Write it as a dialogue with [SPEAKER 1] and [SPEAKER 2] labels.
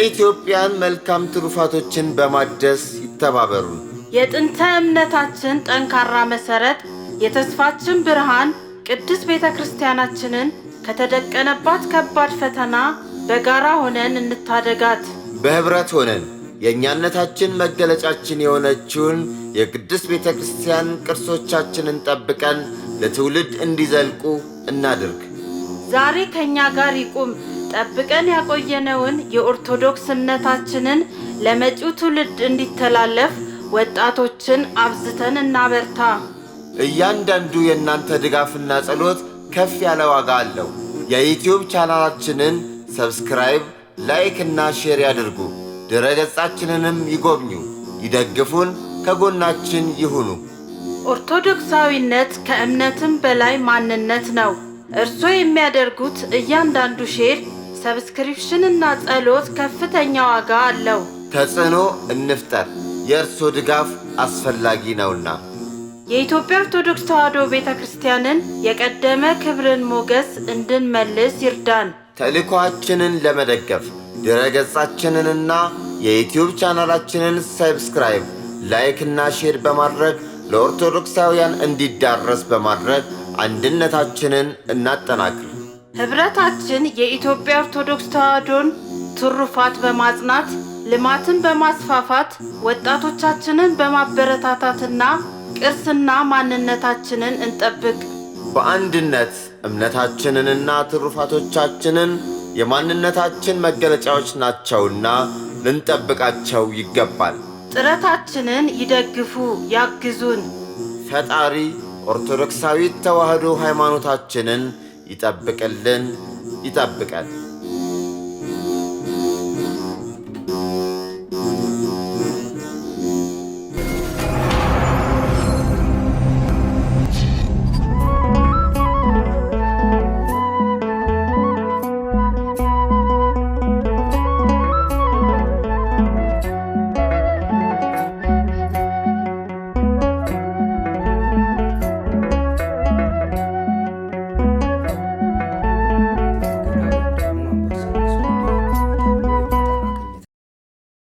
[SPEAKER 1] የኢትዮጵያን መልካም ትሩፋቶችን በማደስ ይተባበሩ።
[SPEAKER 2] የጥንተ እምነታችን ጠንካራ መሰረት የተስፋችን ብርሃን ቅድስት ቤተክርስቲያናችንን ከተደቀነባት ከባድ ፈተና በጋራ ሆነን እንታደጋት።
[SPEAKER 1] በህብረት ሆነን የእኛነታችን መገለጫችን የሆነችውን የቅድስት ቤተክርስቲያን ቅርሶቻችንን ጠብቀን ለትውልድ እንዲዘልቁ እናድርግ።
[SPEAKER 2] ዛሬ ከኛ ጋር ይቁም። ጠብቀን ያቆየነውን የኦርቶዶክስ እምነታችንን ለመጪው ትውልድ እንዲተላለፍ ወጣቶችን አብዝተን እናበርታ።
[SPEAKER 1] እያንዳንዱ የእናንተ ድጋፍና ጸሎት ከፍ ያለ ዋጋ አለው። የዩቲዩብ ቻናላችንን ሰብስክራይብ፣ ላይክ እና ሼር ያድርጉ። ድረገጻችንንም ይጎብኙ፣ ይደግፉን፣ ከጎናችን ይሁኑ።
[SPEAKER 2] ኦርቶዶክሳዊነት ከእምነትም በላይ ማንነት ነው። እርስዎ የሚያደርጉት እያንዳንዱ ሼር፣ ሰብስክሪፕሽን እና ጸሎት ከፍተኛ ዋጋ አለው።
[SPEAKER 1] ተጽዕኖ እንፍጠር፣ የእርስዎ ድጋፍ አስፈላጊ ነውና።
[SPEAKER 2] የኢትዮጵያ ኦርቶዶክስ ተዋሕዶ ቤተክርስቲያንን የቀደመ ክብርን ሞገስ እንድንመልስ ይርዳን።
[SPEAKER 1] ተልእኮአችንን ለመደገፍ ድረገጻችንንና የዩቲዩብ ቻናላችንን ሰብስክራይብ፣ ላይክ እና ሼር በማድረግ ለኦርቶዶክሳውያን እንዲዳረስ በማድረግ አንድነታችንን እናጠናክር።
[SPEAKER 2] ህብረታችን የኢትዮጵያ ኦርቶዶክስ ተዋሕዶን ትሩፋት በማጽናት ልማትን በማስፋፋት ወጣቶቻችንን በማበረታታትና ቅርስና ማንነታችንን እንጠብቅ።
[SPEAKER 1] በአንድነት እምነታችንንና ትሩፋቶቻችንን የማንነታችን መገለጫዎች ናቸውና ልንጠብቃቸው ይገባል።
[SPEAKER 2] ጥረታችንን ይደግፉ፣ ያግዙን።
[SPEAKER 1] ፈጣሪ ኦርቶዶክሳዊት ተዋሕዶ ሃይማኖታችንን ይጠብቅልን፣ ይጠብቀን።